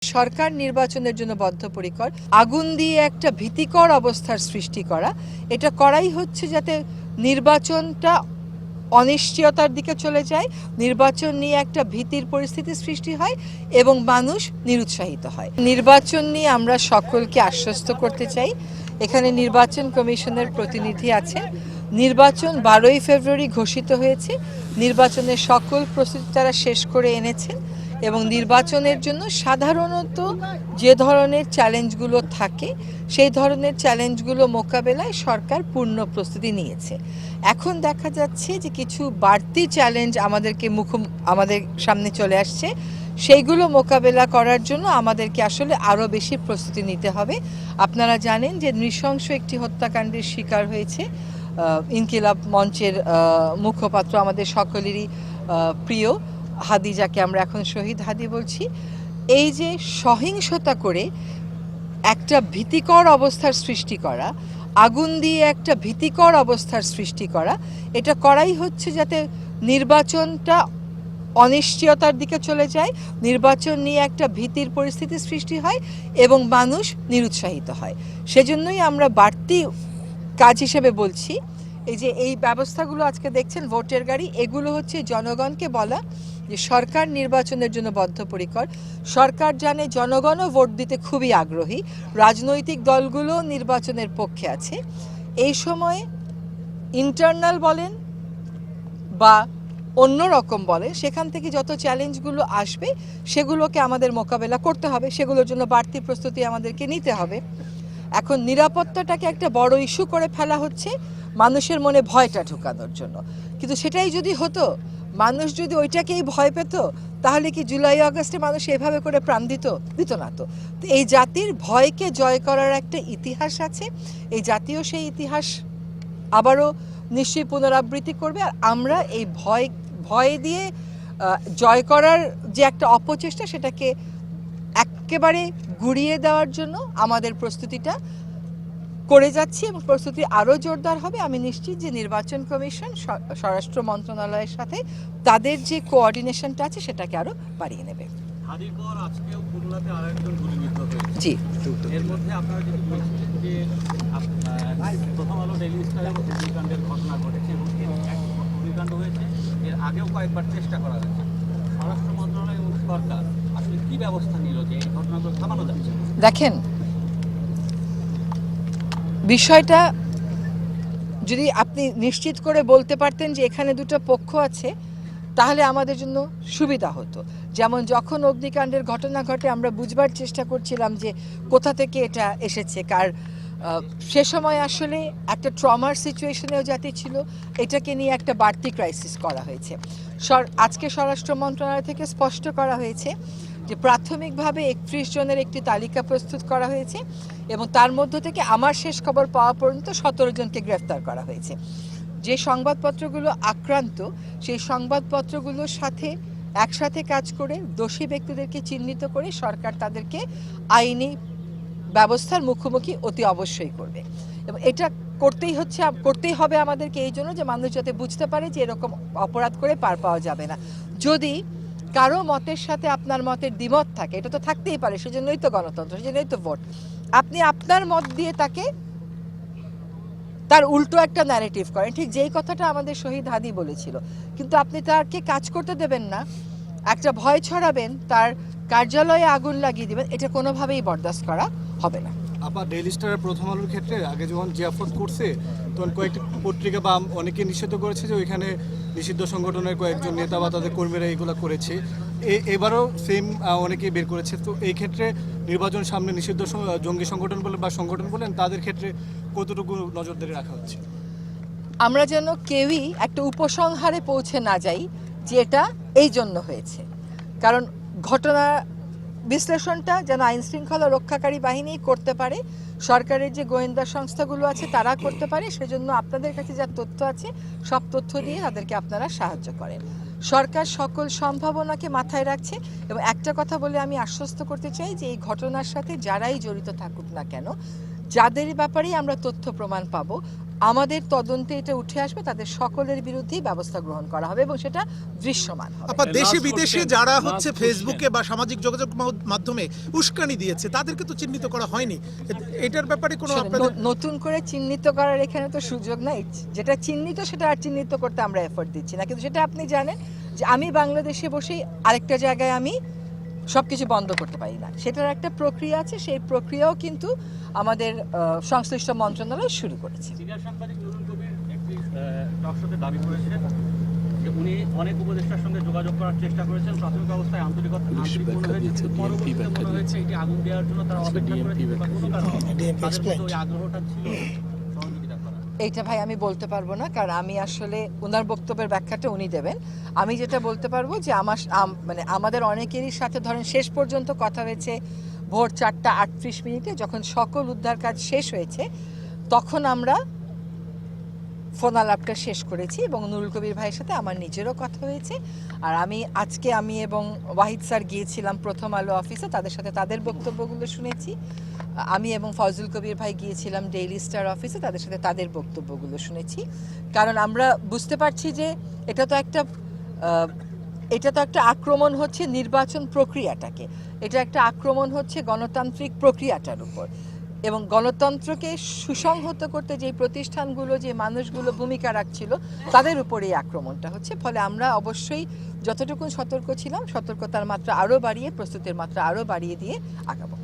সরকার নির্বাচনের জন্য বদ্ধপরিকর। আগুন দিয়ে একটা ভীতিকর অবস্থার সৃষ্টি করা, এটা করাই হচ্ছে যাতে নির্বাচনটা অনিশ্চয়তার দিকে চলে যায়, নির্বাচন নিয়ে একটা ভীতির পরিস্থিতি সৃষ্টি হয় এবং মানুষ নিরুৎসাহিত হয়। নির্বাচন নিয়ে আমরা সকলকে আশ্বস্ত করতে চাই, এখানে নির্বাচন কমিশনের প্রতিনিধি আছেন। নির্বাচন 12ই ফেব্রুয়ারি ঘোষিত হয়েছে, নির্বাচনের সকল প্রস্তুতি তারা শেষ করে এনেছেন এবং নির্বাচনের জন্য সাধারণত যে ধরনের চ্যালেঞ্জগুলো থাকে সেই ধরনের চ্যালেঞ্জগুলো মোকাবেলায় সরকার পূর্ণ প্রস্তুতি নিয়েছে। এখন দেখা যাচ্ছে যে কিছু বাড়তি চ্যালেঞ্জ আমাদের সামনে চলে আসছে, সেইগুলো মোকাবেলা করার জন্য আমাদেরকে আসলে আরও বেশি প্রস্তুতি নিতে হবে। আপনারা জানেন যে নৃশংস একটি হত্যাকাণ্ডের শিকার হয়েছে ইনকিলাব মঞ্চের মুখপাত্র, আমাদের সকলেরই প্রিয় হাদি, যাকে আমরা এখন শহীদ হাদি বলছি। এই যে সহিংসতা করে একটা ভীতিকর অবস্থার সৃষ্টি করা, আগুন দিয়ে একটা ভীতিকর অবস্থার সৃষ্টি করা, এটা করাই হচ্ছে যাতে নির্বাচনটা অনিশ্চয়তার দিকে চলে যায়, নির্বাচন নিয়ে একটা ভীতির পরিস্থিতি সৃষ্টি হয় এবং মানুষ নিরুৎসাহিত হয়। সেজন্যই আমরা বাড়তি কাজ হিসেবে বলছি এই ব্যবস্থাগুলো আজকে দেখছেন, ভোটের গাড়ি, এগুলো হচ্ছে জনগণকে বলা যে সরকার নির্বাচনের জন্য বদ্ধপরিকর। সরকার জানে জনগণও ভোট দিতে খুবই আগ্রহী, রাজনৈতিক দলগুলো নির্বাচনের পক্ষে আছে। এই সময়ে ইন্টারনাল বলেন বা অন্য রকম বলেন, সেখান থেকে যত চ্যালেঞ্জগুলো আসবে সেগুলোকে আমাদের মোকাবেলা করতে হবে, সেগুলোর জন্য বাড়তি প্রস্তুতি আমাদেরকে নিতে হবে। এখন নিরাপত্তাটাকে একটা বড় ইস্যু করে ফেলা হচ্ছে মানুষের মনে ভয়টা ঢোকানোর জন্য, কিন্তু সেটাই যদি হতো, মানুষ যদি ওইটাকেই ভয় পেত, তাহলে কি জুলাই আগস্টে মানুষ এভাবে করে প্রাণ দিত না। তো এই জাতির ভয়কে জয় করার একটা ইতিহাস আছে, এই জাতীয় সেই ইতিহাস আবারও নিশ্চয়ই পুনরাবৃত্তি করবে। আর আমরা এই ভয় দিয়ে জয় করার যে একটা অপচেষ্টা, সেটাকে একেবারে গুড়িয়ে দেওয়ার জন্য আমাদের প্রস্তুতিটা করে যাচ্ছি এবং প্রস্তুতি আরও জোরদার হবে। আমি নিশ্চিত যে নির্বাচন কমিশন স্বরাষ্ট্র মন্ত্রণালয়ের সাথে তাদের যে কোঅর্ডিনেশনটা আছে সেটাকে আরও বাড়িয়ে নেবে। জি, এর মধ্যে আপনারা যদি বলছেন যে প্রথম আলো ডেইলি স্টারে অগ্নিকাণ্ডের ঘটনা ঘটেছে এবং অগ্নিকাণ্ড হয়েছে, এর আগেও কয়েকবার চেষ্টা করা হয়েছে, স্বরাষ্ট্র মন্ত্রণালয় এবং সরকার আসলে কী ব্যবস্থা নিল যে এই ঘটনাগুলো থামানো যাচ্ছে? দেখেন, বিষয়টা যদি আপনি নিশ্চিত করে বলতে পারতেন যে এখানে দুটো পক্ষ আছে, তাহলে আমাদের জন্য সুবিধা হতো। যেমন যখন অগ্নিকাণ্ডের ঘটনা ঘটে আমরা বুঝবার চেষ্টা করছিলাম যে কোথা থেকে এটা এসেছে, সে সময় আসলে একটা ট্রমার সিচুয়েশনেও জাতি ছিল, এটাকে নিয়ে একটা বাড়তি ক্রাইসিস করা হয়েছে। আজকে স্বরাষ্ট্র মন্ত্রণালয় থেকে স্পষ্ট করা হয়েছে যে প্রাথমিকভাবে 31 জনের একটি তালিকা প্রস্তুত করা হয়েছে এবং তার মধ্য থেকে আমার শেষ খবর পাওয়া পর্যন্ত 17 জনকে গ্রেফতার করা হয়েছে। যে সংবাদপত্রগুলো আক্রান্ত, সেই সংবাদপত্রগুলোর সাথে একসাথে কাজ করে দোষী ব্যক্তিদেরকে চিহ্নিত করে সরকার তাদেরকে আইনি ব্যবস্থার মুখোমুখি অতি অবশ্যই করবে এবং এটা করতেই হবে আমাদেরকে, এই জন্য যে মানুষ যাতে বুঝতে পারে যে এরকম অপরাধ করে পার পাওয়া যাবে না। যদি কারো মতের সাথে আপনার মতের দ্বিমত থাকে, এটা তো থাকতেই পারে, সেজন্যই তো গণতন্ত্র, সেজন্যই তো ভোট, আপনি আপনার মত দিয়ে তার উল্টো একটা ন্যারেটিভ করেন, ঠিক যেই কথাটা আমাদের শহীদ হাদি বলেছিল, কিন্তু আপনি তাকে কাজ করতে দেবেন না, একটা ভয় ছড়াবেন, তার কার্যালয়ে আগুন লাগিয়ে দিবেন, এটা কোনোভাবেই বরদাস্ত করা হবে না। আপা, ডেইলি স্টারের প্রথম আলোর ক্ষেত্রে আগে যখন জিয়াফত করছে তখন কয়েকটি পত্রিকা বা অনেকে নিষিদ্ধ করেছে যে ওইখানে নিষিদ্ধ সংগঠনের কয়েকজন নেতা বা তাদের কর্মীরা এইগুলো করেছে, এবারও সেম অনেকেই বের করেছে। তো এই ক্ষেত্রে নির্বাচন সামনে নিষিদ্ধ জঙ্গি সংগঠন বলেন বা সংগঠন বলেন, তাদের ক্ষেত্রে কতটুকু নজরদারি রাখা হচ্ছে? আমরা যেন কেউই একটা উপসংহারে পৌঁছে না যাই যে এটা এই জন্য হয়েছে, কারণ ঘটনা বিশ্লেষণটা যেন আইন শৃঙ্খলা রক্ষাকারী বাহিনী করতে পারে, সরকারের যে গোয়েন্দা সংস্থাগুলো আছে তারা করতে পারে। সেজন্য আপনাদের কাছে যা তথ্য আছে সব তথ্য দিয়ে তাদেরকে আপনারা সাহায্য করেন। সরকার সকল সম্ভাবনাকে মাথায় রাখছে এবং একটা কথা বলে আমি আশ্বস্ত করতে চাই যে এই ঘটনার সাথে যারাই জড়িত থাকুক না কেন, যাদের ব্যাপারেই আমরা তথ্য প্রমাণ পাবো, আমাদের তদন্তে এটা উঠে আসবে, তাদের সকলের বিরুদ্ধেই ব্যবস্থা গ্রহণ করা হবে এবং সেটা দৃশ্যমান হবে। আপা, দেশে বিদেশে যারা হচ্ছে ফেসবুকে বা সামাজিক যোগাযোগ মাধ্যমে উস্কানি দিয়েছে তাদেরকে তো চিহ্নিত করা হয়নি, এটার ব্যাপারে কোনো আপনাদের নতুন করে চিহ্নিত করার এখানে তো সুযোগ নাই। যেটা চিহ্নিত সেটা আর চিহ্নিত করতে আমরা এফোর্ট দিচ্ছি না, কিন্তু সেটা আপনি জানেন যে আমি বাংলাদেশে বসেই আরেকটা জায়গায় আমি সবকিছু বন্ধ করতে পারি না, সেটার একটা প্রক্রিয়া আছে। সেই প্রক্রিয়াও কিন্তু আমাদের সংশ্লিষ্ট মন্ত্রণালয় শুরু করেছে। সিনিয়র সাংবাদিক নুরুল কবির একটি টক শোতে দাবি করেছেন যে উনি অনেক উপদেষ্টার সঙ্গে যোগাযোগ করার চেষ্টা করেছেন, প্রাথমিক অবস্থায় আন্তরিক মনে হয়েছে, পরবর্তীতে মনে হয়েছে এটি আগুন দেওয়ার জন্য তারা অপেক্ষা করেছে বা কোনো কারণে তাদের মধ্যে ওই আগ্রহটা ছিল সহযোগিতা করা। এইটা ভাই আমি বলতে পারবো না, কারণ আমি আসলে ওনার বক্তব্যের ব্যাখ্যাটা উনি দেবেন। আমি যেটা বলতে পারবো যে মানে আমাদের অনেকেরই সাথে ধরেন শেষ পর্যন্ত কথা হয়েছে ভোর 4:38 যখন সকল উদ্ধার কাজ শেষ হয়েছে, তখন আমরা ফোন আলাপটা শেষ করেছি এবং নুরুল কবির ভাইয়ের সাথে আমার নিজেরও কথা হয়েছে। আর আজকে আমি এবং ওয়াহিদ স্যার গিয়েছিলাম প্রথম আলো অফিসে, তাদের সাথে তাদের বক্তব্যগুলো শুনেছি। আমি এবং ফজলুল কবির ভাই গিয়েছিলাম ডেইলি স্টার অফিসে, তাদের সাথে তাদের বক্তব্যগুলো শুনেছি। কারণ আমরা বুঝতে পারছি যে এটা তো একটা আক্রমণ হচ্ছে নির্বাচন প্রক্রিয়াটাকে, এটা একটা আক্রমণ হচ্ছে গণতান্ত্রিক প্রক্রিয়াটার উপর, এবং গণতন্ত্রকে সুসংহত করতে যে প্রতিষ্ঠানগুলো, যে মানুষগুলো ভূমিকা রাখছিল, তাদের উপরে এই আক্রমণটা হচ্ছে। ফলে আমরা অবশ্যই যতটুকু সতর্ক ছিলাম, সতর্কতার মাত্রা আরও বাড়িয়ে, প্রস্তুতির মাত্রা আরও বাড়িয়ে দিয়ে আগাবো।